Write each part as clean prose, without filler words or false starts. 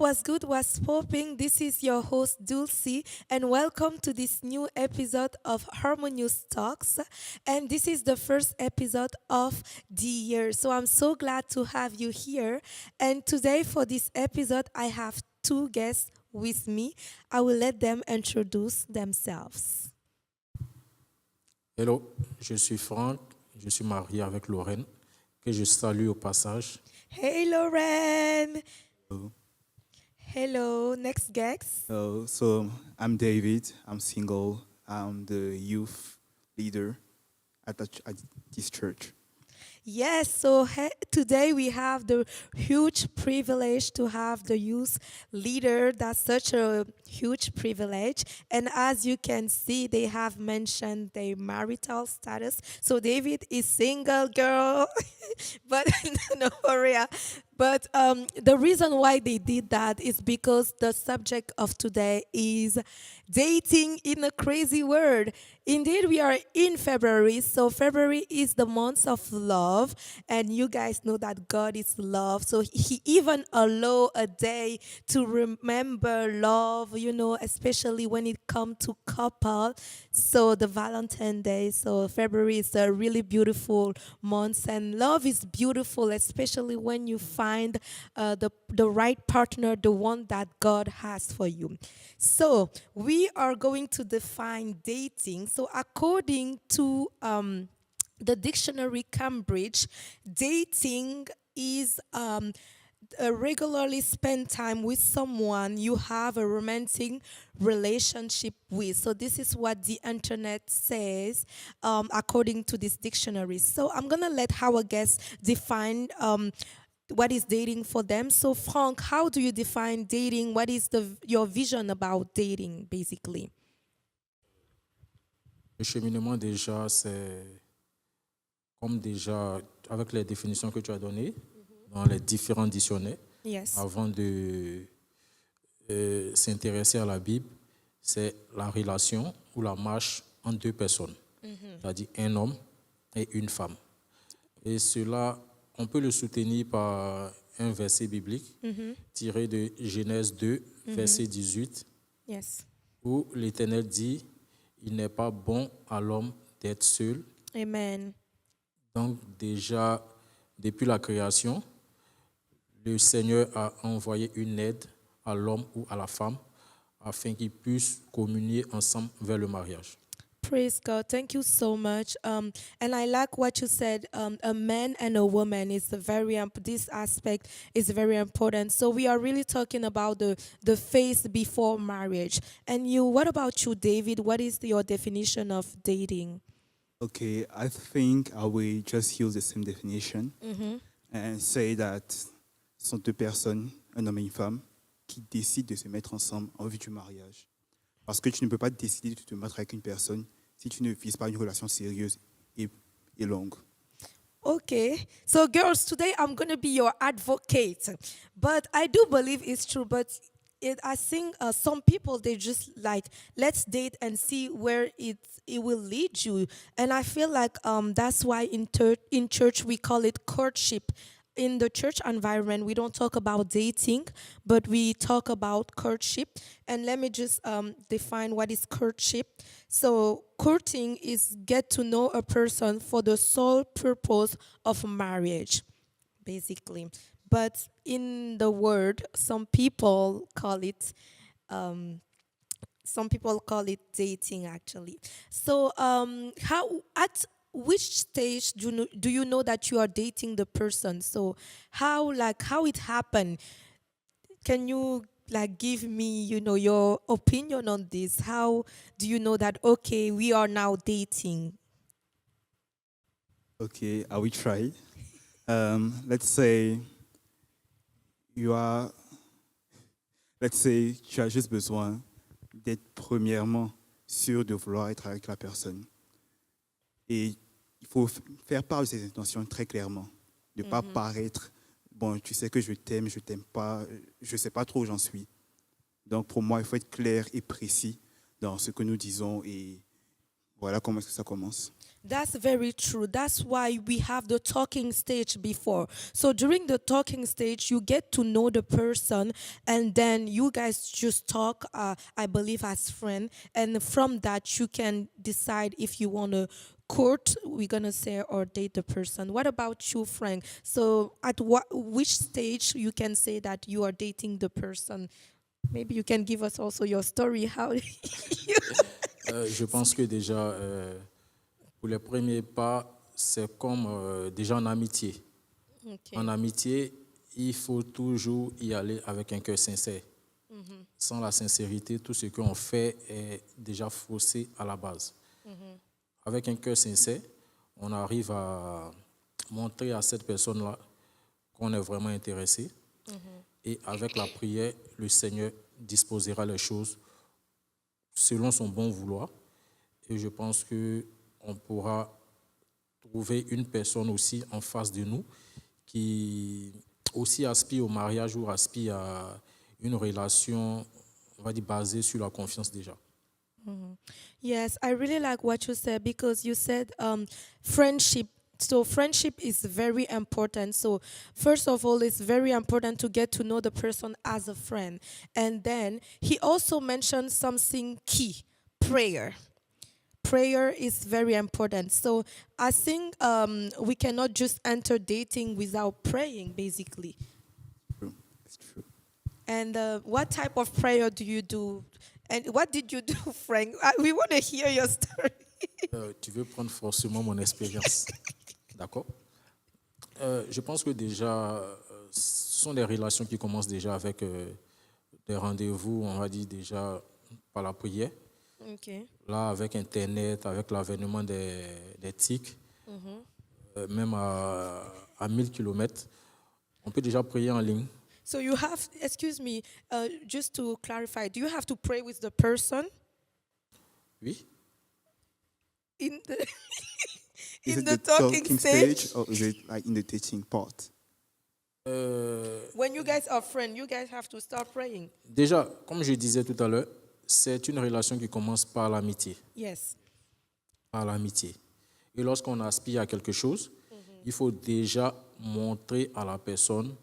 what's good? What's popping? This is your host Dulcie, and welcome to this new episode of Harmonious Talks. And this is the first episode of the year, so I'm so glad to have you here. And today, for this episode, I have two guests with me. I will let them introduce themselves. Hello, je suis Franck, je suis marié avec Lorraine, que je salue au passage. Hey, Lauren. Hello. Hello. Next guest. So I'm David. I'm single. I'm the youth leader at this church. Yes, so today we have the huge privilege to have the youth leader. That's such a huge privilege. And as you can see, they have mentioned their marital status. So David is single, girl. But no worry. But the reason why they did that is because the subject of today is dating in a crazy world. Indeed, we are in February, so February is the month of love, and you guys know that God is love. So He even allowed a day to remember love, especially when it comes to couple. So the Valentine Day, so February is a really beautiful month, and love is beautiful, especially when you find the right partner, the one that God has for you. So we are going to define dating. So according to the dictionary Cambridge, dating is regularly spend time with someone you have a romantic relationship with. So this is what the internet says according to this dictionary. So I'm gonna let our guests define what is dating for them. So Frank, how do you define dating? What is your vision about dating, basically? Le cheminement, déjà, c'est comme déjà avec les définitions que tu as données dans les différents dictionnaires, Yes. avant de s'intéresser à la Bible, c'est la relation ou la marche entre deux personnes, c'est-à-dire un homme et une femme. Et cela, on peut le soutenir par un verset biblique tiré de Genèse 2, verset 18, Yes. où l'Éternel dit, il n'est pas bon à l'homme d'être seul. Amen. Donc déjà, depuis la création, le Seigneur a envoyé une aide à l'homme ou à la femme afin qu'ils puissent communier ensemble vers le mariage. Praise God. Thank you so much. And I like what you said. A man and a woman is this aspect is very important. So we are really talking about the phase before marriage. And what about you, David? What is your definition of dating? Okay, I think I will just use the same definition and say that ce sont deux personnes, un homme et une femme, qui décident de se mettre ensemble en vue du mariage. Parce que tu ne peux pas décider de te mettre avec une personne si tu ne vises pas une relation sérieuse et longue. Okay, so girls, today I'm gonna be your advocate, but I do believe it's true. But I think some people they just like let's date and see where it will lead you, and I feel like that's why in church we call it courtship. In the church environment, we don't talk about dating, but we talk about courtship. And let me just define what is courtship. So, courting is get to know a person for the sole purpose of marriage, basically. But in the word, some people call it dating actually. So how at which stage do you know that you are dating the person? So how it happened? Can you give me your opinion on this? How do you know that okay, we are now dating? Okay, I will try. Let's say you are, let's say tu as juste besoin d'être premièrement sûr de vouloir être avec la personne. Et il faut faire part de ses intentions très clairement. Ne pas paraître, bon, tu sais que je t'aime pas, je ne sais pas trop où j'en suis. Donc pour moi, il faut être clair et précis dans ce que nous disons et voilà comment est-ce que ça commence. That's very true. That's why we have the talking stage before. So during the talking stage, you get to know the person, and then you guys just talk, I believe, as friend. And from that, you can decide if you want to court, we're going to say, or date the person. What about you, Frank? So at which stage you can say that you are dating the person? Maybe you can give us also your story, how you... Je pense que déjà, pour les premiers pas, c'est comme déjà en amitié. Okay. En amitié, il faut toujours y aller avec un cœur sincère. Sans la sincérité, tout ce qu'on fait est déjà faussé à la base. Avec un cœur sincère, on arrive à montrer à cette personne-là qu'on est vraiment intéressé. Et avec la prière, le Seigneur disposera les choses selon son bon vouloir. Et je pense qu'on pourra trouver une personne aussi en face de nous qui aussi aspire au mariage ou aspire à une relation, on va dire, basée sur la confiance déjà. Yes, I really like what you said, because you said friendship. So friendship is very important. So first of all, it's very important to get to know the person as a friend. And then he also mentioned something key, prayer. Prayer is very important. So I think we cannot just enter dating without praying, basically. True. It's true. And what type of prayer do you do? And what did you do, Frank? We want to hear your story. Tu veux prendre forcément mon expérience. D'accord? Je pense que déjà, ce sont des relations qui commencent déjà avec des rendez-vous, on va dire déjà par la prière. Okay. Là, avec Internet, avec l'avènement des TIC, même à 1000 km, on peut déjà prier en ligne. So you have, excuse me, just to clarify, do you have to pray with the person Oui. in the Is in it the talking stage? or is it like in the teaching part? When you guys are friends, you guys have to start praying. Déjà, comme je disais tout à l'heure, c'est une relation qui commence par l'amitié. Yes. Par l'amitié. Et lorsqu'on aspire à quelque chose, il faut déjà montrer à la personne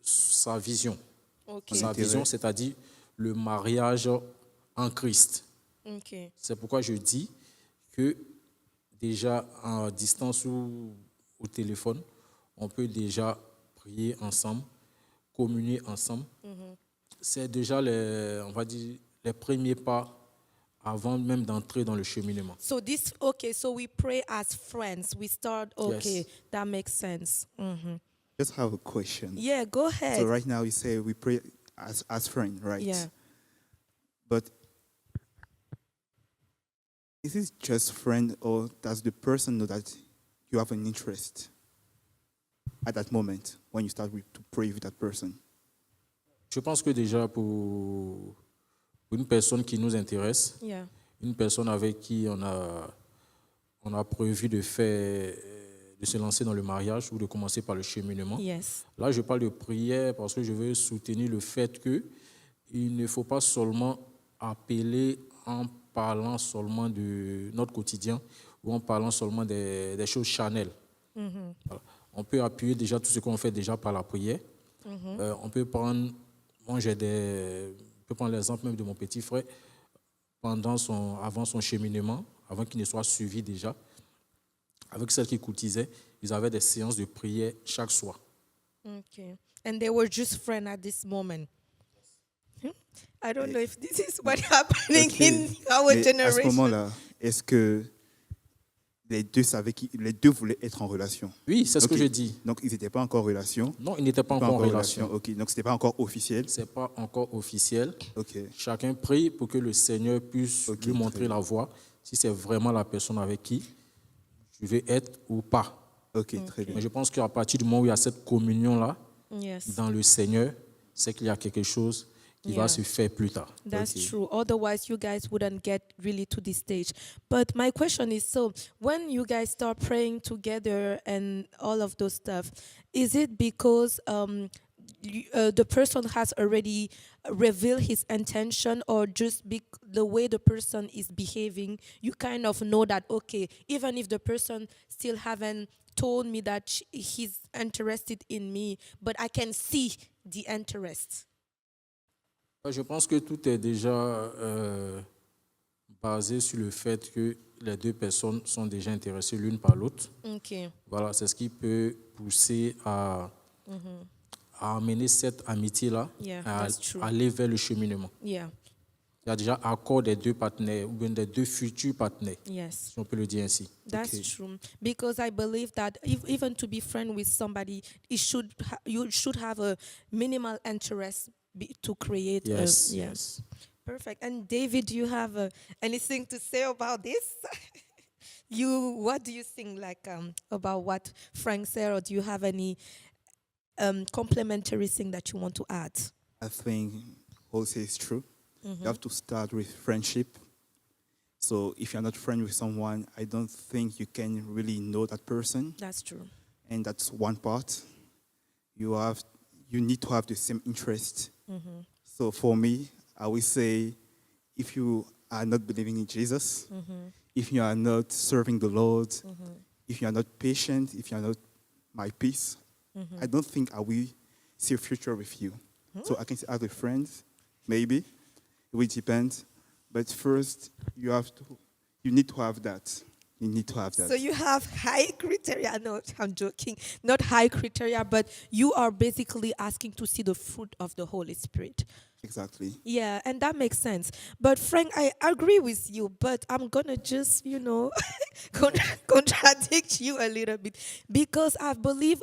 sa vision. Okay. Sa vision, c'est-à-dire le mariage en Christ. Okay. C'est pourquoi je dis que déjà en distance ou au téléphone, on peut déjà prier ensemble, communier ensemble. C'est déjà on va dire, les premiers pas avant même d'entrer dans le cheminement. So this, okay, so we pray as friends. We start, okay, Yes. that makes sense. Just have a question. Yeah, go ahead. So right now you say we pray as friends, right? Yeah. But is it just friend, or does the person know that you have an interest at that moment when you start to pray with that person? Je pense que déjà pour une personne qui nous intéresse, Yeah. une personne avec qui on a prévu de se lancer dans le mariage ou de commencer par le cheminement. Yes. Là, je parle de prière parce que je veux soutenir le fait qu'il ne faut pas seulement appeler en parlant seulement de notre quotidien ou en parlant seulement des choses charnelles. Voilà. On peut appuyer déjà tout ce qu'on fait déjà par la prière. On peut prendre, je peux prendre l'exemple même de mon petit frère, avant son cheminement, avant qu'il ne soit suivi déjà, avec celle qui courtisait, ils avaient des séances de prière chaque soir. Okay. And they were just friends at this moment. I don't know if this is what happening in our Mais à ce generation. moment-là, est-ce que les deux voulaient être en relation? Oui, c'est ce Ok. que je dis. Donc ils n'étaient pas encore en relation. Non, ils n'étaient pas encore en relation. Ok, donc c'était pas encore officiel. Ce n'est pas encore officiel. Ok. Chacun prie pour que le Seigneur puisse Ok, lui très montrer bien. la voie, si c'est vraiment la personne avec qui je vais être ou pas. Ok, très bien. Mais je pense qu'à partir du moment où il y a cette communion-là Yes. dans le Seigneur, c'est qu'il y a quelque chose qui Yeah. va se faire plus tard. That's Okay. true. Otherwise, you guys wouldn't get really to this stage. But my question is, so when you guys start praying together and all of those stuff, is it because the person has already revealed his intention, or just the way the person is behaving, you kind of know that, okay, even if the person still haven't told me that he's interested in me, but I can see the interest. Je pense que tout est déjà basé sur le fait que les deux personnes sont déjà intéressées l'une par l'autre. Okay. Voilà, c'est ce qui peut pousser à amener cette amitié-là Yeah, à that's true. aller vers le cheminement. Yeah. Il y a déjà accord des deux partenaires ou bien des deux futurs partenaires, Yes. si on peut le dire ainsi. That's Okay. true, because I believe that even to be friend with somebody, you should have a minimal interest to create. Yes, Yeah. yes. Perfect. And David, do you have anything to say about this? What do you think about what Frank said, or do you have any complimentary thing that you want to add? I think Jose is true. You have to start with friendship. So if you're not friends with someone, I don't think you can really know that person. That's true. And that's one part. You need to have the same interest. So for me, I would say, if you are not believing in Jesus, if you are not serving the Lord, if you are not patient, if you are not my peace, I don't think I will see a future with you. So I can say as a friend, maybe. It will depend. But first, you need to have that. You need to have that. So you have high criteria. No, I'm joking. Not high criteria, but you are basically asking to see the fruit of the Holy Spirit. Exactly. Yeah, and that makes sense. But Frank, I agree with you, but I'm gonna just, contradict you a little bit, because I believe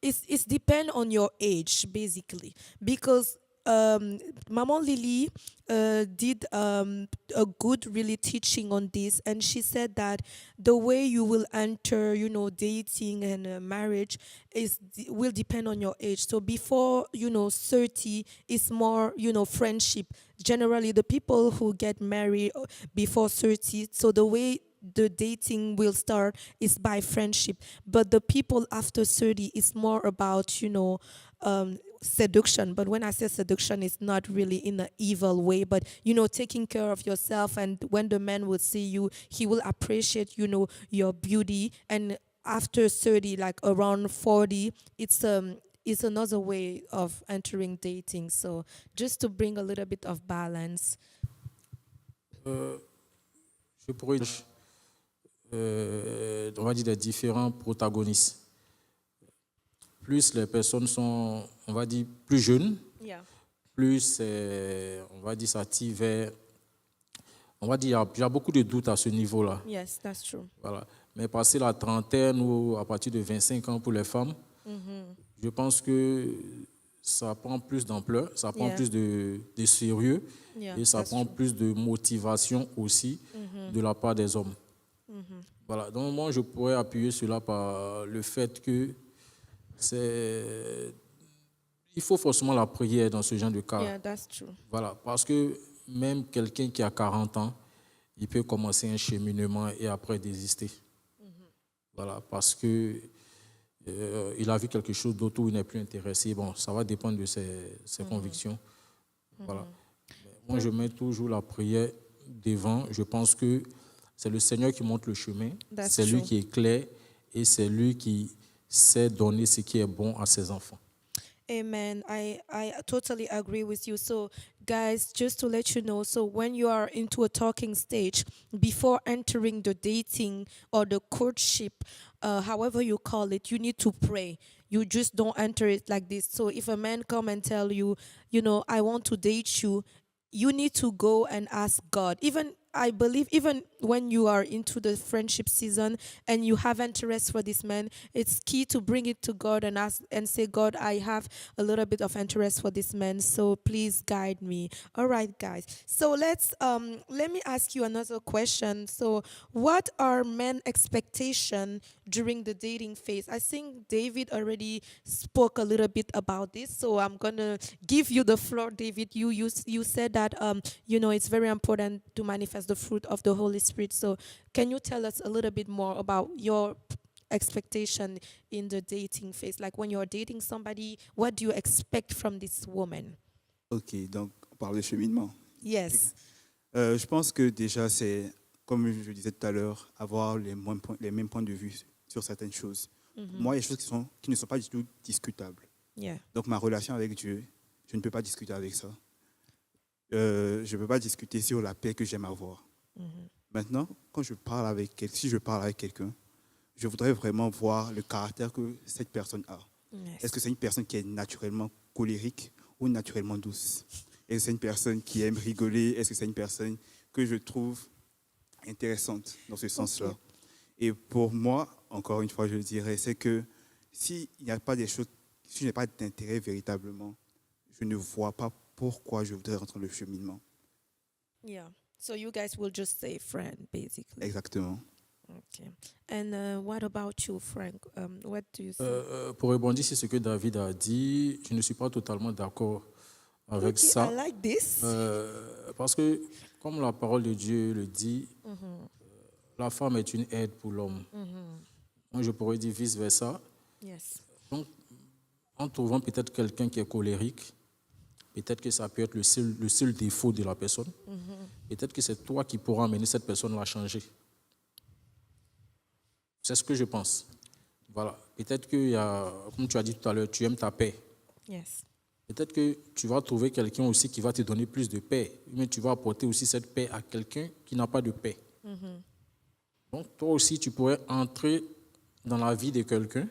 it's depend on your age, basically, because Maman Lily did a good really teaching on this, and she said that the way you will enter, dating and marriage will depend on your age. So before 30 is more friendship. Generally, the people who get married before 30, so the way the dating will start is by friendship, but the people after 30 is more about seduction. But when I say seduction, it's not really in an evil way, but taking care of yourself, and when the man will see you, he will appreciate your beauty. And after 30, like around 40, it's another way of entering dating. So just to bring a little bit of balance. Je pourrais dire, on va dire, des différents protagonistes. Plus les personnes sont, on va dire, plus jeunes, Yeah. plus, on va dire, ça tire vers, on va dire, il y a beaucoup de doutes à ce niveau-là. Yes, that's true. Voilà. Mais passer la trentaine ou à partir de 25 ans pour les femmes, je pense que ça prend plus d'ampleur, ça prend Yeah. plus de sérieux, Yeah, et ça that's prend true. plus de motivation aussi de la part des hommes. Voilà. Donc moi, je pourrais appuyer cela par le fait que il faut forcément la prière dans ce genre de cas. Yeah, that's true. Voilà. Parce que même quelqu'un qui a 40 ans, il peut commencer un cheminement et après désister. Voilà. Parce que il a vu quelque chose d'autre où il n'est plus intéressé. Bon, ça va dépendre de ses convictions. Voilà. Mais moi, je mets toujours la prière devant. Je pense que c'est le Seigneur qui montre le chemin. That's C'est lui true. qui est clair et c'est lui qui sait donner ce qui est bon à ses enfants. Amen. I totally agree with you. So, guys, just to let you know, so when you are into a talking stage, before entering the dating or the courtship, however you call it, you need to pray. You just don't enter it like this. So if a man come and tell you, I want to date you, you need to go and ask God. I believe even when you are into the friendship season and you have interest for this man, it's key to bring it to God and ask and say, God, I have a little bit of interest for this man, so please guide me. All right, guys. So let me ask you another question. So what are men expectation during the dating phase? I think David already spoke a little bit about this, so I'm gonna give you the floor, David. You said that it's very important to manifest the fruit of the Holy Spirit. So can you tell us a little bit more about your expectation in the dating phase? Like when you're dating somebody, what do you expect from this woman? Ok, donc on parle de cheminement. Yes. Je pense que déjà, c'est, comme je disais tout à l'heure, avoir les mêmes points de vue sur certaines choses. Pour moi, il y a des choses qui ne sont pas du tout discutables. Yeah. Donc ma relation avec Dieu, je ne peux pas discuter avec ça. Je ne peux pas discuter sur la paix que j'aime avoir. Maintenant, quand si je parle avec quelqu'un, je voudrais vraiment voir le caractère que cette personne a. Yes. Est-ce que c'est une personne qui est naturellement colérique ou naturellement douce? Est-ce que c'est une personne qui aime rigoler? Est-ce que c'est une personne que je trouve intéressante dans ce sens-là? Et pour moi, encore une fois, je le dirais, c'est que s'il n'y a pas des choses, si je n'ai pas d'intérêt véritablement, je ne vois pas pourquoi je voudrais rentrer dans le cheminement. Yeah. So you guys will just say friend, basically. Exactement. Okay. And what about you, Frank? What do you think? Pour rebondir sur ce que David a dit, je ne suis pas totalement d'accord avec Okay, ça. I like this. Parce que, comme la parole de Dieu le dit, la femme est une aide pour l'homme. Moi, je pourrais dire vice-versa. Yes. Donc, en trouvant peut-être quelqu'un qui est colérique, peut-être que ça peut être le seul défaut de la personne. Peut-être que c'est toi qui pourras amener cette personne à changer. C'est ce que je pense. Voilà. Peut-être qu'il y a, comme tu as dit tout à l'heure, tu aimes ta paix. Yes. Peut-être que tu vas trouver quelqu'un aussi qui va te donner plus de paix, mais tu vas apporter aussi cette paix à quelqu'un qui n'a pas de paix. Donc, toi aussi, tu pourrais entrer dans la vie de quelqu'un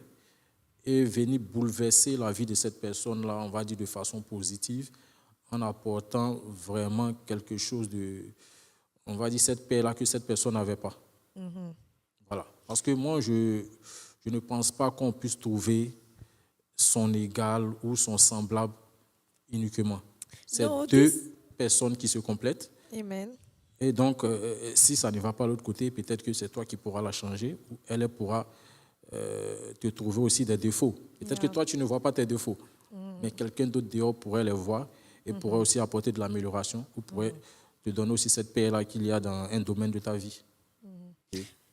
et venir bouleverser la vie de cette personne-là, on va dire de façon positive, en apportant vraiment quelque chose de, on va dire, cette paix-là que cette personne n'avait pas. Voilà. Parce que moi, je ne pense pas qu'on puisse trouver son égal ou son semblable uniquement. C'est No, deux this- personnes qui se complètent. Amen. Et donc, si ça ne va pas de l'autre côté, peut-être que c'est toi qui pourras la changer ou elle pourra te trouver aussi des défauts. Peut-être que toi, tu ne vois pas tes défauts, mais quelqu'un d'autre dehors pourrait les voir et pourrait aussi apporter de l'amélioration ou pourrait te donner aussi cette paix-là qu'il y a dans un domaine de ta vie.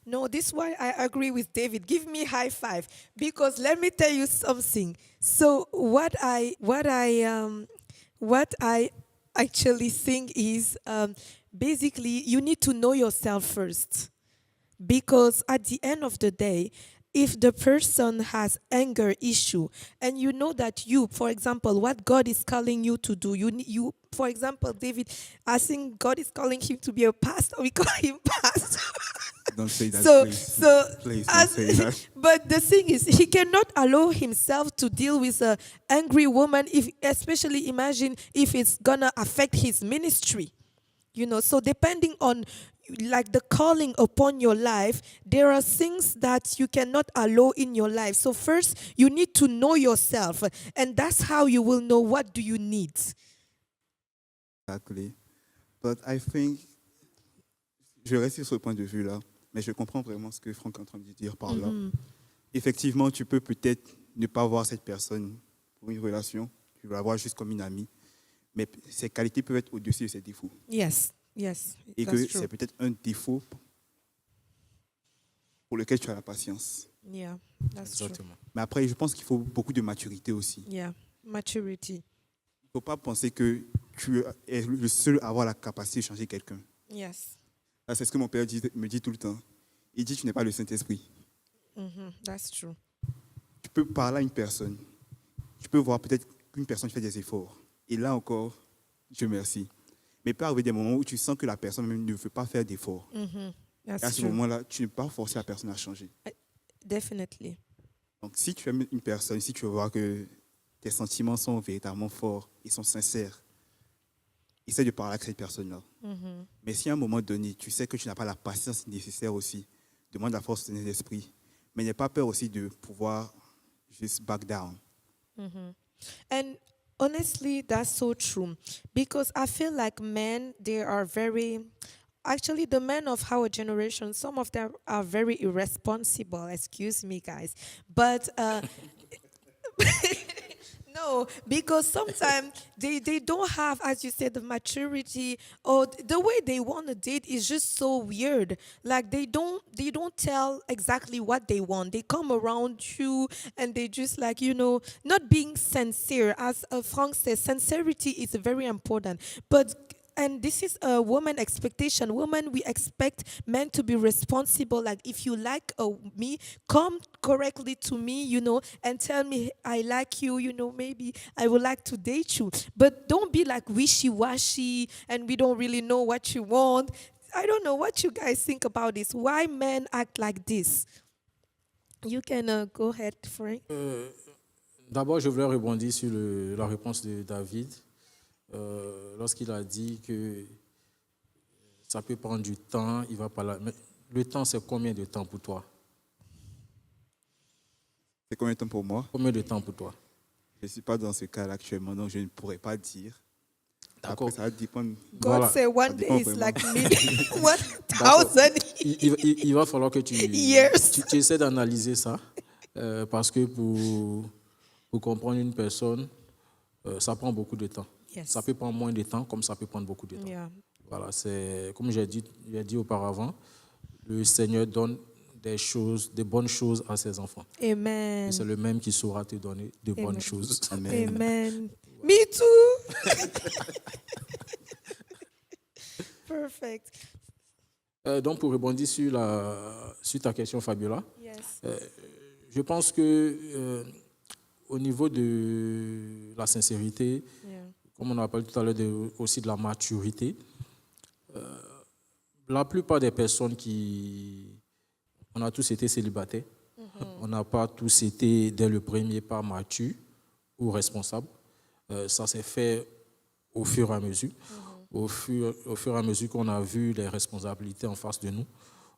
No, this is why I agree with David. Give me high five because let me tell you something. So what I actually think is basically you need to know yourself first, because at the end of the day, if the person has anger issue and you know that you, for example, what God is calling you to do, you for example, David, I think God is calling him to be a pastor. We call him pastor. Don't say that, So, please. so, Please don't as- say that. but the thing is, he cannot allow himself to deal with a angry woman. If, especially, imagine if it's gonna affect his ministry. You know, so depending on like the calling upon your life, there are things that you cannot allow in your life. So first, you need to know yourself, and that's how you will know what do you need. Exactly. But I think, je reste sur ce point de vue-là, mais je comprends vraiment ce que Franck est en train de dire par là. Effectivement, tu peux peut-être ne pas voir cette personne pour une relation, tu vas la voir juste comme une amie, mais ses qualités peuvent être au-dessus de ses défauts. Yes, yes, Et que that's true. c'est peut-être un défaut pour lequel tu as la patience. Yeah, that's true. Exactement. Mais après, je pense qu'il faut beaucoup de maturité aussi. Yeah, maturity. Il ne faut pas penser que tu es le seul à avoir la capacité de changer quelqu'un. Yes, Ça, c'est ce que mon père me dit tout le temps. Il dit, tu n'es pas le Saint-Esprit. that's true. Tu peux parler à une personne. Tu peux voir peut-être qu'une personne fait des efforts. Et là encore, Dieu merci. Mais il peut arriver des moments où tu sens que la personne même ne veut pas faire d'efforts. Et à That's ce true. moment-là, tu ne peux pas forcer la personne à changer. Definitely. Donc, si tu aimes une personne, si tu vois que tes sentiments sont véritablement forts, ils sont sincères, essaie de parler avec cette personne-là. Mais si à un moment donné, tu sais que tu n'as pas la patience nécessaire aussi, demande la force de l'esprit. Mais n'aie pas peur aussi de pouvoir juste back down. And honestly, that's so true. Because I feel like men, they are very, actually, the men of our generation, some of them are very irresponsible. Excuse me, guys. But No, because sometimes they don't have, as you said, the maturity or the way they want to date is just so weird. Like they don't tell exactly what they want. They come around you and they just like not being sincere. As Frank says, sincerity is very important. But and this is a woman expectation. Women, we expect men to be responsible. Like if you like me, come correctly to me, and tell me I like you. Maybe I would like to date you. But don't be like wishy-washy and we don't really know what you want. I don't know what you guys think about this. Why men act like this? You can go ahead, Frank. D'abord, je voulais rebondir sur la réponse de David lorsqu'il a dit que ça peut prendre du temps, il va pas là. Mais le temps, c'est combien de temps pour toi? C'est combien de temps pour moi? Combien de temps pour toi? Je ne suis pas dans ce cas-là actuellement, donc je ne pourrais pas dire. D'accord. Après, ça va dépendre. God Voilà. say one Ça day dépend is vraiment. like me 1,000 Il va falloir que tu Years. tu essaies d'analyser ça parce que pour comprendre une personne, ça prend beaucoup de temps. Yes. Ça peut prendre moins de temps comme ça peut prendre beaucoup de temps. Yeah. Voilà, c'est comme j'ai dit auparavant, le Seigneur donne des bonnes choses à ses enfants. Amen. Et c'est le même qui saura te donner de bonnes choses. Amen. Me too. Perfect. Donc, pour rebondir sur ta question, Fabiola, Yes. je pense que au niveau de la sincérité, Yeah. comme on a parlé tout à l'heure aussi de la maturité, la plupart des personnes on a tous été célibataires, on n'a pas tous été dès le premier pas matures ou responsables. Ça s'est fait au fur et à mesure. Au fur et à mesure qu'on a vu les responsabilités en face de nous,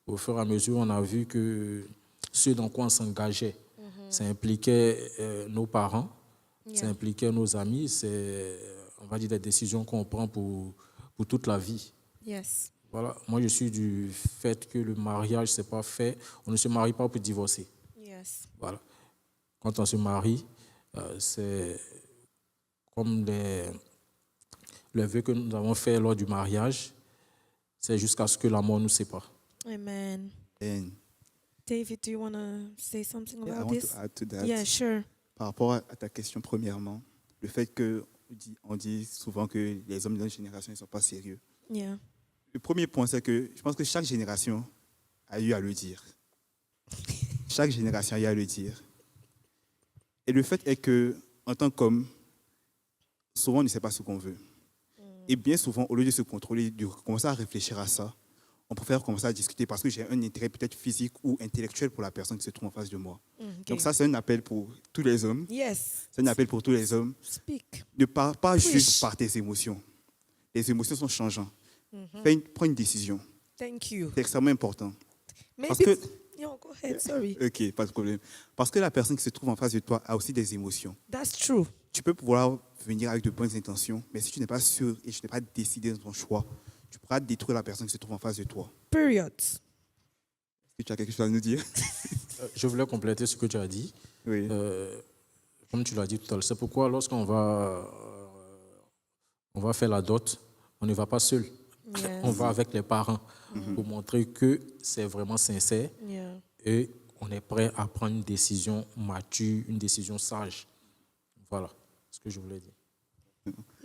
au fur et à mesure on a vu que ce dans quoi on s'engageait, ça impliquait nos parents, ça impliquait nos amis, c'est, on va dire, des décisions qu'on prend pour toute la vie. Yes. Voilà. Moi, je suis du fait que le mariage, c'est pas fait, on ne se marie pas pour divorcer. Yes. Voilà. Quand on se marie, c'est comme les vœux que nous avons faits lors du mariage, c'est jusqu'à ce que la mort nous sépare. Amen. And David, do you want to say something I about want this? to add to that. Yeah, sure. Par rapport à ta question, premièrement, le fait qu'on dit souvent que les hommes de notre génération ne sont pas sérieux. Yeah. Le premier point, c'est que je pense que chaque génération a eu à le dire. Chaque génération a eu à le dire. Et le fait est que, en tant qu'homme, souvent on ne sait pas ce qu'on veut. Et bien souvent, au lieu de se contrôler, de commencer à réfléchir à ça, on préfère commencer à discuter parce que j'ai un intérêt peut-être physique ou intellectuel pour la personne qui se trouve en face de moi. Okay. Donc ça, c'est un appel pour tous les hommes. Yes. C'est un appel pour tous les hommes. Speak. Ne pars pas Preach. juste par tes émotions. Les émotions sont changeantes. Prends une décision. Thank you. C'est extrêmement important. Maybe. Parce que, Yo, go ahead. Sorry. ok, pas de problème. Parce que la personne qui se trouve en face de toi a aussi des émotions. That's true. Tu peux pouvoir venir avec de bonnes intentions, mais si tu n'es pas sûr et tu n'es pas décidé dans ton choix, tu pourras détruire la personne qui se trouve en face de toi. Period. Est-ce que tu as quelque chose à nous dire? Je voulais compléter ce que tu as dit. Oui. Comme tu l'as dit tout à l'heure, c'est pourquoi lorsqu'on va faire la dot, on ne va pas seul. Yes. On va avec les parents pour montrer que c'est vraiment sincère Yeah. et on est prêt à prendre une décision mature, une décision sage. Voilà ce que je voulais dire.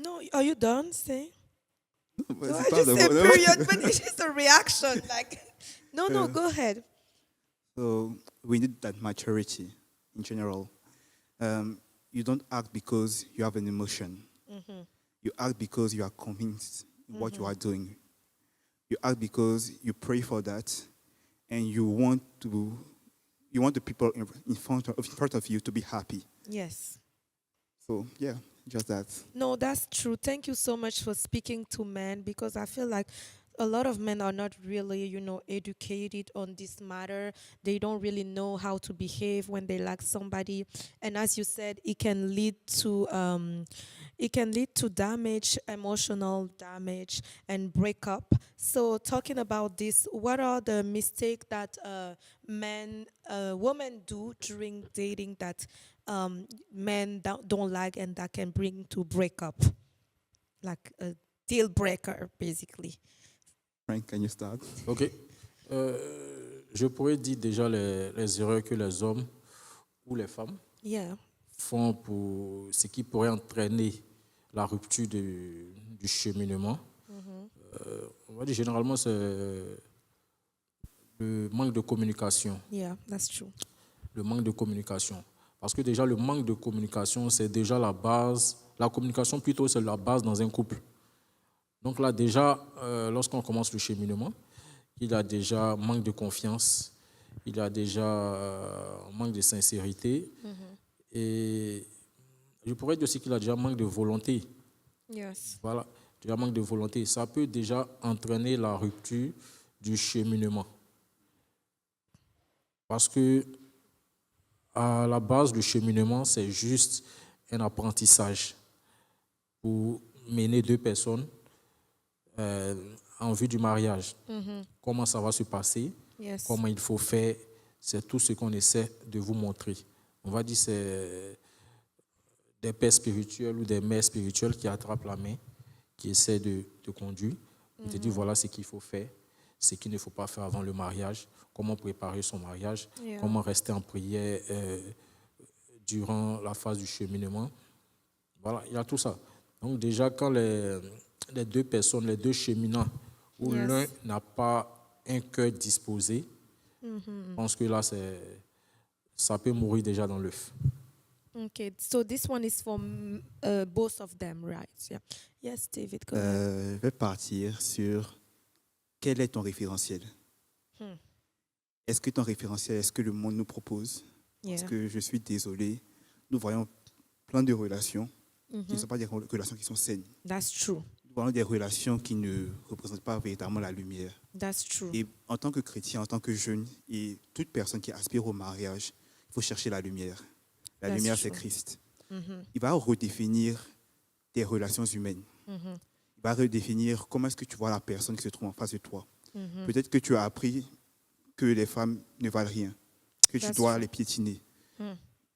No, are you done? Say. No, C'est I pas just de- said non. period, but it's just a reaction. Like, no, go ahead. So we need that maturity in general. You don't act because you have an emotion. You act because you are convinced in what you are doing. You act because you pray for that, and you want the people in front of you to be happy. Yes. So yeah, just that. No, that's true. Thank you so much for speaking to men because I feel like a lot of men are not really, educated on this matter. They don't really know how to behave when they like somebody. And as you said, it can lead to damage, emotional damage, and breakup. So talking about this, what are the mistakes that women do during dating that men don't like and that can bring to break up, like a deal breaker, basically. Frank, can you start? Ok. Je pourrais dire déjà les erreurs que les hommes ou les femmes Yeah. font pour ce qui pourrait entraîner la rupture du cheminement. On va dire généralement c'est le manque de communication. Yeah, that's true. Le manque de communication. Parce que déjà le manque de communication, c'est déjà la base. La communication plutôt, c'est la base dans un couple. Donc là déjà, lorsqu'on commence le cheminement, il y a déjà manque de confiance, il y a déjà manque de sincérité. Et je pourrais dire aussi qu'il y a déjà manque de volonté. Yes. Voilà, déjà manque de volonté. Ça peut déjà entraîner la rupture du cheminement. Parce que à la base, le cheminement, c'est juste un apprentissage pour mener deux personnes en vue du mariage. Comment ça va se passer, Yes. comment il faut faire, c'est tout ce qu'on essaie de vous montrer. On va dire que c'est des pères spirituels ou des mères spirituelles qui attrapent la main, qui essaient de te conduire, et te dire voilà ce qu'il faut faire, ce qu'il ne faut pas faire avant le mariage, comment préparer son mariage, Yeah. comment rester en prière durant la phase du cheminement. Voilà, il y a tout ça. Donc déjà, quand les deux personnes, les deux cheminants, où Yes. l'un n'a pas un cœur disposé, je pense que là, ça peut mourir déjà dans l'œuf. Okay, so this one is for both of them, right? Yeah. Yes, David, go ahead. Je vais partir sur quel est ton référentiel. Est-ce que ton référentiel est ce que le monde nous propose? Yeah. Parce que je suis désolé, nous voyons plein de relations qui ne sont pas des relations qui sont saines. That's true. Nous voyons des relations qui ne représentent pas véritablement la lumière. That's true. Et en tant que chrétien, en tant que jeune, et toute personne qui aspire au mariage, il faut chercher la lumière. La That's lumière, c'est true. Christ. Il va redéfinir tes relations humaines. Il va redéfinir comment est-ce que tu vois la personne qui se trouve en face de toi. Peut-être que tu as appris que les femmes ne valent rien, que tu That's dois true. les piétiner.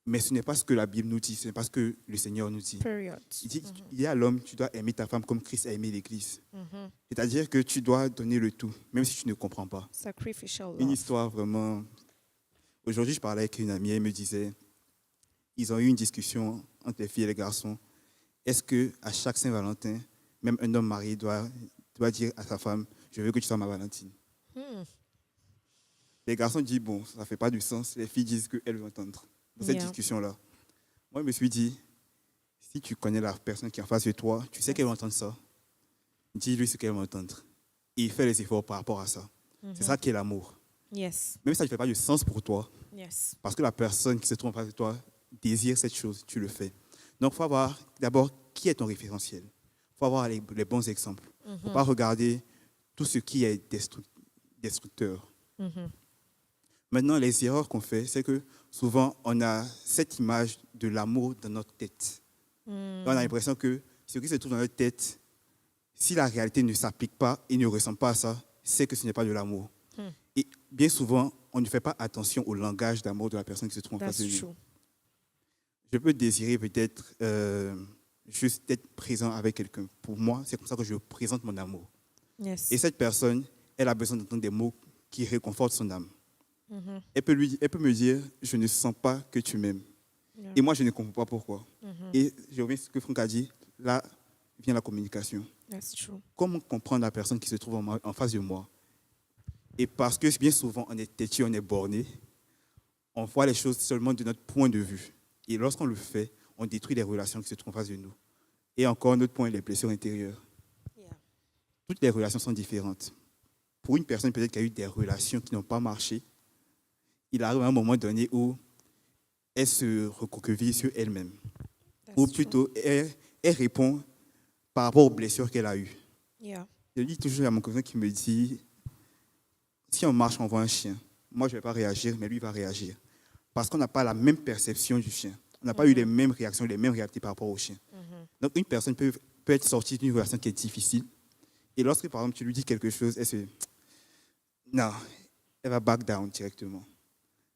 Mais ce n'est pas ce que la Bible nous dit, ce n'est pas ce que le Seigneur nous dit. Period. Il dit, il y a l'homme, tu dois aimer ta femme comme Christ a aimé l'Église. C'est-à-dire que tu dois donner le tout, même si tu ne comprends pas. Sacrificial Une love. histoire vraiment... Aujourd'hui, je parlais avec une amie, elle me disait, ils ont eu une discussion entre les filles et les garçons. Est-ce qu'à chaque Saint-Valentin, même un homme marié doit dire à sa femme, je veux que tu sois ma Valentine? Les garçons disent, bon, ça ne fait pas du sens. Les filles disent qu'elles veulent entendre dans cette Yeah. discussion-là. Moi, je me suis dit, si tu connais la personne qui est en face de toi, tu sais qu'elle va entendre ça. Dis-lui ce qu'elle va entendre. Et fais les efforts par rapport à ça. C'est ça qui est l'amour. Yes. Même si ça ne fait pas de sens pour toi, Yes. parce que la personne qui se trouve en face de toi désire cette chose, tu le fais. Donc, il faut avoir d'abord qui est ton référentiel. Il faut avoir les bons exemples. Il ne faut pas regarder tout ce qui est destructeur. Maintenant, les erreurs qu'on fait, c'est que souvent, on a cette image de l'amour dans notre tête. Et on a l'impression que ce qui se trouve dans notre tête, si la réalité ne s'applique pas et ne ressemble pas à ça, c'est que ce n'est pas de l'amour. Et bien souvent, on ne fait pas attention au langage d'amour de la personne qui se trouve en face That's de nous. true. Je peux désirer peut-être juste être présent avec quelqu'un. Pour moi, c'est comme ça que je présente mon amour. Yes. Et cette personne, elle a besoin d'entendre des mots qui réconfortent son âme. Elle peut me dire, je ne sens pas que tu m'aimes. Yeah. Et moi, je ne comprends pas pourquoi. Et je reviens sur ce que Franck a dit, là vient la communication. That's true. Comment comprendre la personne qui se trouve en face de moi? Et parce que bien souvent, on est têtu, on est borné, on voit les choses seulement de notre point de vue. Et lorsqu'on le fait, on détruit les relations qui se trouvent en face de nous. Et encore, notre point, les blessures intérieures. Yeah. Toutes les relations sont différentes. Pour une personne peut-être qui a eu des relations qui n'ont pas marché, il arrive à un moment donné où elle se recroqueville sur elle-même. That's Ou true. plutôt, elle répond par rapport aux blessures qu'elle a eues. Yeah. Je dis toujours à mon cousin qui me dit, si on marche, on voit un chien. Moi, je ne vais pas réagir, mais lui va réagir. Parce qu'on n'a pas la même perception du chien. On n'a pas eu les mêmes réactions, les mêmes réalités par rapport au chien. Donc, une personne peut être sortie d'une relation qui est difficile. Et lorsque, par exemple, tu lui dis quelque chose, elle se... Non, elle va back down directement.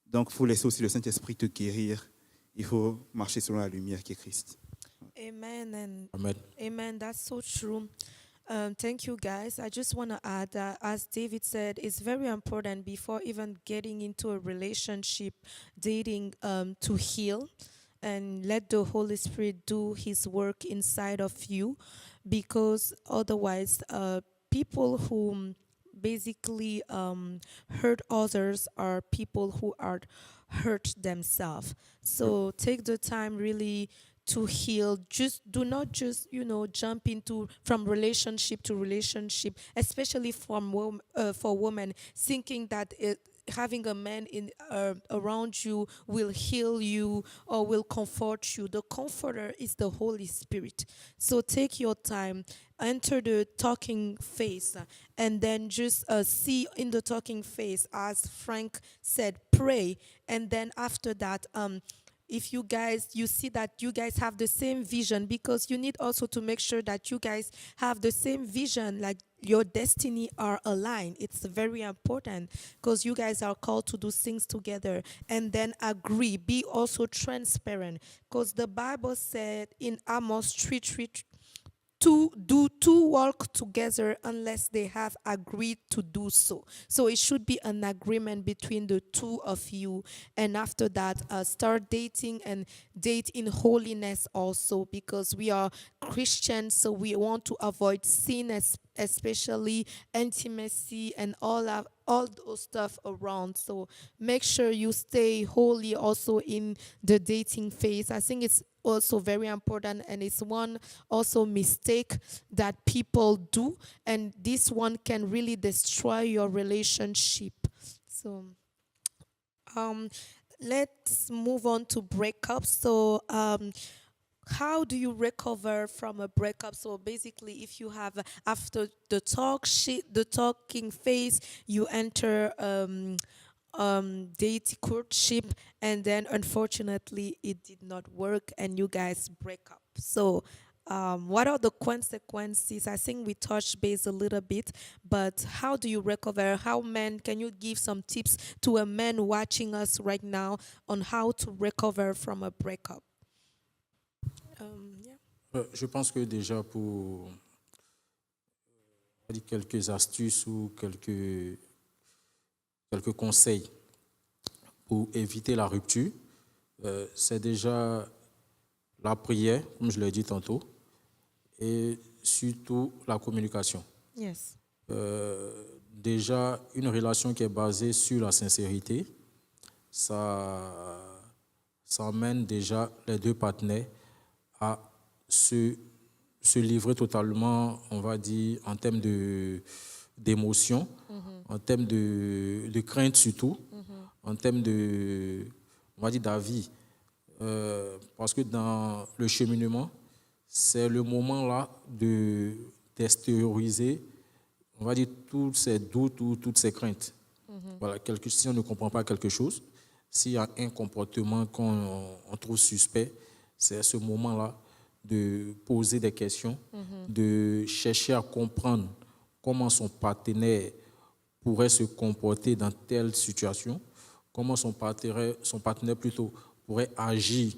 Donc, il faut laisser aussi le Saint-Esprit te guérir il faut marcher selon la lumière qui est Christ. Amen and Amen. amen. That's so true. Thank you, guys. I just want to add that, as David said, it's very important before even getting into a relationship, dating, to heal and let the Holy Spirit do His work inside of you, because otherwise, people who basically hurt others are people who are hurt themselves. So take the time really to heal. Just do not just jump into from relationship to relationship, especially for women, thinking that having a man in around you will heal you or will comfort you. The comforter is the Holy Spirit. So take your time, enter the talking phase, and then just see in the talking phase, as Frank said, pray, and then after that, if you see that you guys have the same vision, because you need also to make sure that you guys have the same vision, like your destiny are aligned. It's very important, because you guys are called to do things together, and then agree, be also transparent, because the Bible said in Amos 3:3, two walk together unless they have agreed to do so. So it should be an agreement between the two of you. And after that, start dating, and date in holiness also, because we are Christians, so we want to avoid sin, especially intimacy and all those stuff around. So make sure you stay holy also in the dating phase. I think it's also very important, and it's one also mistake that people do, and this one can really destroy your relationship. So let's move on to breakups. So how do you recover from a breakup? So basically, if you have, after the talking phase, you enter date courtship, and then unfortunately it did not work and you guys break up. So what are the consequences? I think we touched base a little bit, but how do you recover? Can you give some tips to a man watching us right now on how to recover from a breakup? Yeah. Je pense que déjà pour quelques astuces ou quelques conseils pour éviter la rupture, c'est déjà la prière, comme je l'ai dit tantôt, et surtout la communication. Yes. Déjà, une relation qui est basée sur la sincérité, ça emmène déjà les deux partenaires à se livrer totalement, on va dire, en termes d'émotion, en termes de crainte surtout, en termes on va dire, d'avis. Parce que dans le cheminement, c'est le moment là d'extérioriser, on va dire, tous ces doutes ou toutes ces craintes. Voilà, si on ne comprend pas quelque chose, s'il y a un comportement qu'on trouve suspect, c'est à ce moment-là de poser des questions, de chercher à comprendre comment son partenaire pourrait se comporter dans telle situation, comment son partenaire plutôt pourrait agir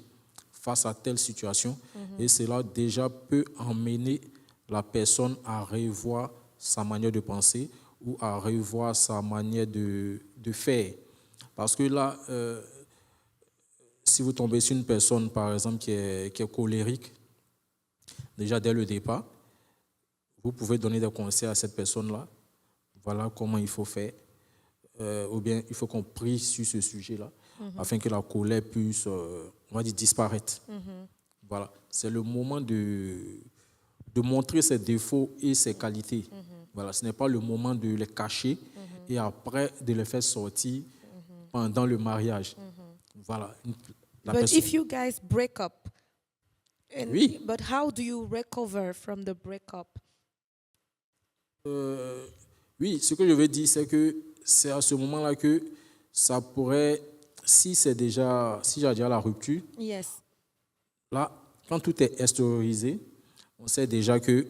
face à telle situation. Et cela déjà peut emmener la personne à revoir sa manière de penser ou à revoir sa manière de faire. Parce que là, si vous tombez sur une personne, par exemple, qui est colérique, déjà dès le départ, vous pouvez donner des conseils à cette personne-là. Voilà comment il faut faire. Ou bien il faut qu'on prie sur ce sujet-là, afin que la colère puisse, on va dire, disparaître. Voilà. C'est le moment de montrer ses défauts et ses qualités. Voilà. Ce n'est pas le moment de les cacher et après de les faire sortir pendant le mariage. Voilà. But if you guys break up, oui. But how do you recover from the breakup? Oui, ce que je veux dire, c'est que c'est à ce moment-là que ça pourrait, si j'ai déjà la rupture, Yes. là, quand tout est extériorisé, on sait déjà que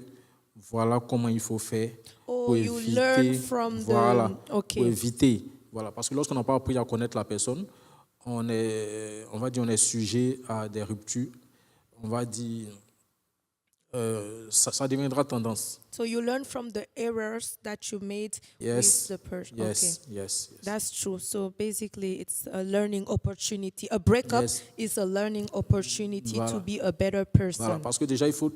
voilà comment il faut faire pour you éviter, learn from voilà, okay. pour éviter. Voilà, parce que lorsqu'on n'a pas appris à connaître la personne, on va dire, on est sujet à des ruptures. On va dire, ça deviendra tendance. So you learn from the errors that you made Yes, with the person. yes, Okay. yes, yes. That's true. So basically, it's a learning opportunity. A breakup Yes. is a learning opportunity to Voilà. be a better Voilà, person. parce que déjà, il faut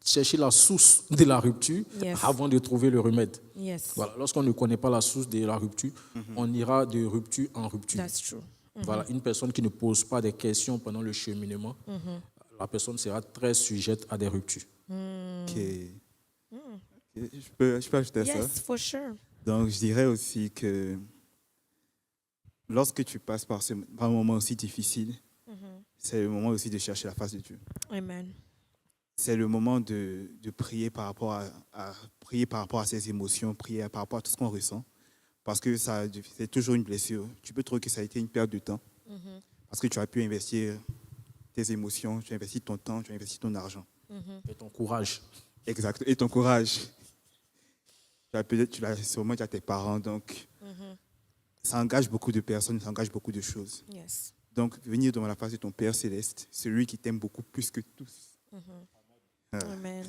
chercher la source de la rupture Yes. avant de trouver le remède. Yes, Voilà. Lorsqu'on ne connaît pas la source de la rupture, on ira de rupture en rupture. that's true. Voilà. Une personne qui ne pose pas des questions pendant le cheminement, la personne sera très sujette à des ruptures. Ok. Ok, je peux ajouter à ça. Yes, for sure. Donc, je dirais aussi que lorsque tu passes par un moment aussi difficile, c'est le moment aussi de chercher la face de Dieu. Amen. C'est le moment de prier par rapport prier par rapport à ses émotions, prier par rapport à tout ce qu'on ressent. Parce que c'est toujours une blessure. Tu peux trouver que ça a été une perte de temps. Parce que tu as pu investir tes émotions, tu as investi ton temps, tu as investi ton argent. Et ton courage. Exact. Et ton courage. Sûrement tu as tes parents. Donc, ça engage beaucoup de personnes, ça engage beaucoup de choses. Yes. Donc, venir devant la face de ton Père céleste, celui qui t'aime beaucoup plus que tous. Amen.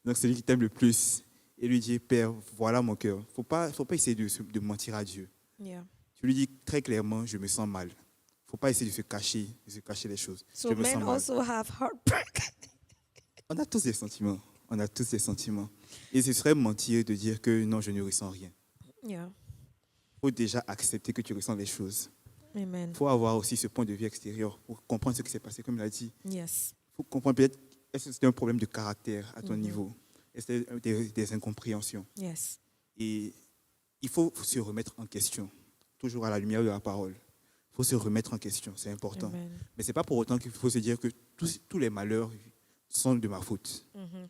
Donc, celui qui t'aime le plus. Et lui dire, Père, voilà mon cœur. Faut pas essayer de mentir à Dieu. Yeah. Tu lui dis très clairement, je me sens mal. Faut pas essayer de se cacher les choses. So je me men sens mal. also have heartbreak. On a tous des sentiments. On a tous des sentiments. Et ce serait mentir de dire que non, je ne ressens rien. Yeah. Il faut déjà accepter que tu ressens les choses. Amen. Il faut avoir aussi ce point de vue extérieur pour comprendre ce qui s'est passé, comme il a dit. Yes. Il faut comprendre peut-être, est-ce que c'était un problème de caractère à ton niveau? Est-ce que c'était des incompréhensions? Yes. Et il faut se remettre en question, toujours à la lumière de la parole. Il faut se remettre en question, c'est important. Amen. Mais ce n'est pas pour autant qu'il faut se dire que tous les malheurs sont de ma faute. Il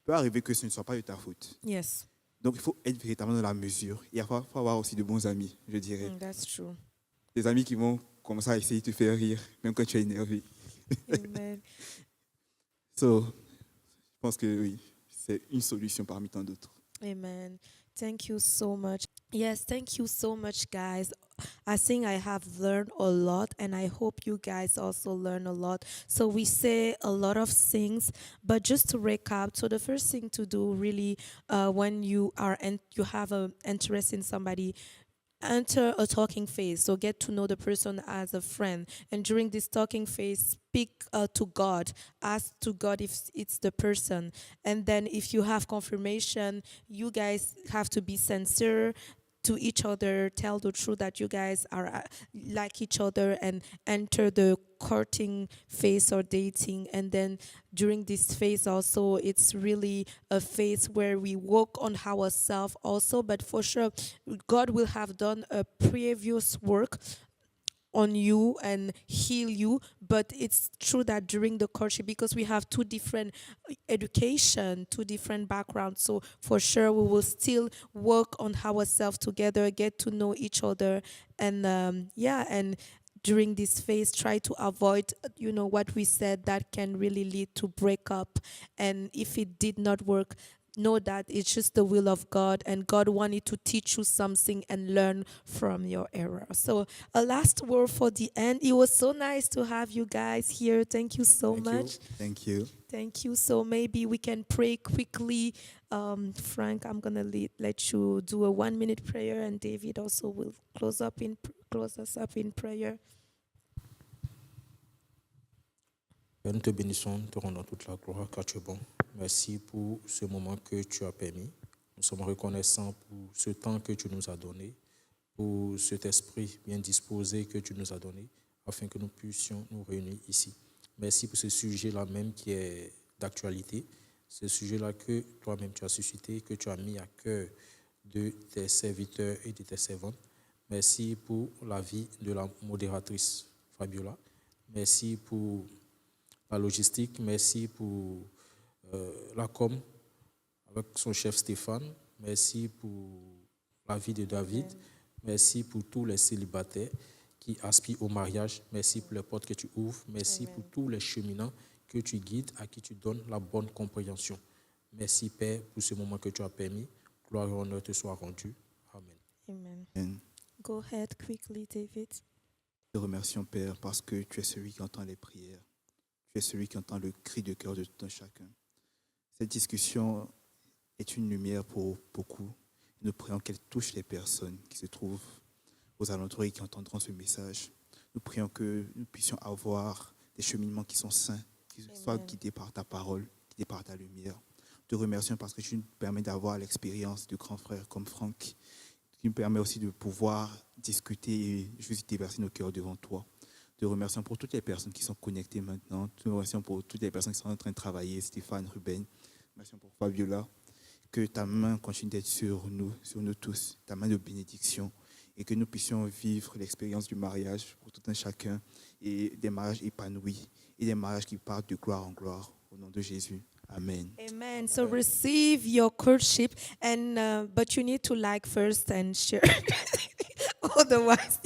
peut arriver que ce ne soit pas de ta faute. Yes. Donc il faut être véritablement dans la mesure. Il faut avoir aussi de bons amis, je dirais. That's true. Des amis qui vont commencer à essayer de te faire rire, même quand tu es énervé. Amen. So, je pense que oui, c'est une solution parmi tant d'autres. Amen. Thank you so much. Yes, thank you so much, guys. I think I have learned a lot, and I hope you guys also learn a lot. So we say a lot of things, but just to recap, so the first thing to do really when you are you have an interest in somebody, enter a talking phase. So get to know the person as a friend. And during this talking phase, speak to God. Ask to God if it's the person. And then if you have confirmation, you guys have to be sincere to each other, tell the truth that you guys are like each other, and enter the courting phase or dating. And then during this phase also, it's really a phase where we work on ourselves also, but for sure God will have done a previous work on you and heal you. But it's true that during the courtship, because we have two different education, two different backgrounds, so for sure we will still work on ourselves together, get to know each other, and and during this phase try to avoid what we said that can really lead to breakup. And if it did not work, know that it's just the will of God, and God wanted to teach you something and learn from your error. So a last word for the end. It was so nice to have you guys here. Thank you so much. Thank you. Thank you. So maybe we can pray quickly. Frank, I'm gonna let you do a 1-minute prayer, and David also will close us up in prayer. Père, nous te bénissons, nous te rendons toute la gloire car tu es bon. Merci pour ce moment que tu as permis. Nous sommes reconnaissants pour ce temps que tu nous as donné, pour cet esprit bien disposé que tu nous as donné, afin que nous puissions nous réunir ici. Merci pour ce sujet-là même qui est d'actualité, ce sujet-là que toi-même tu as suscité, que tu as mis à cœur de tes serviteurs et de tes servantes. Merci pour la vie de la modératrice Fabiola. Merci pour la logistique. Merci pour la com avec son chef Stéphane. Merci pour la vie de David. Merci pour tous les célibataires qui aspirent au mariage. Merci pour les portes que tu ouvres. Merci pour tous les cheminants que tu guides, à qui tu donnes la bonne compréhension. Merci Père pour ce moment que tu as permis. Gloire et honneur te soient rendus. Amen. Amen. Amen. Go ahead quickly, David. Te remercions, Père, parce que tu es celui qui entend les prières. Tu es celui qui entend le cri de cœur de tout un chacun. Cette discussion est une lumière pour beaucoup. Nous prions qu'elle touche les personnes qui se trouvent aux alentours et qui entendront ce message. Nous prions que nous puissions avoir des cheminements qui sont sains, qui soient guidés par ta parole, guidés par ta lumière. Te remercions parce que tu nous permets d'avoir l'expérience de grands frères comme Franck, qui nous permet aussi de pouvoir discuter et juste déverser nos cœurs devant toi. Te remercions pour toutes les personnes qui sont connectées maintenant. Te remercions pour toutes les personnes qui sont en train de travailler, Stéphane, Ruben. Merci pour Fabiola. Que ta main continue d'être sur nous tous, ta main de bénédiction, et que nous puissions vivre l'expérience du mariage pour tout un chacun, et des mariages épanouis, et des mariages qui partent de gloire en gloire. Au nom de Jésus. Amen. Amen. So receive your courtship, and but you need to like first and share. Otherwise,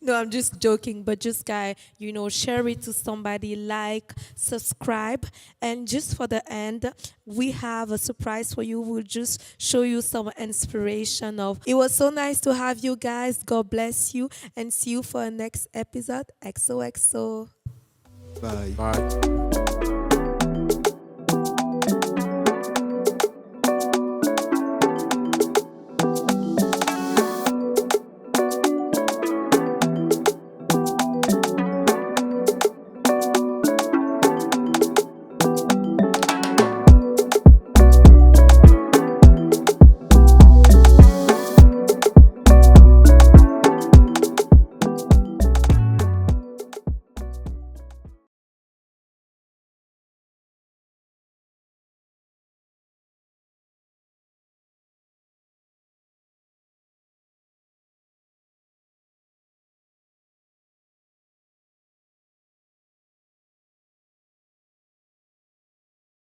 no, I'm just joking. But just share it to somebody, like, subscribe, and just for the end, we have a surprise for you. We'll just show you some inspiration of. It was so nice to have you guys. God bless you, and see you for the next episode. XOXO. Bye. Bye.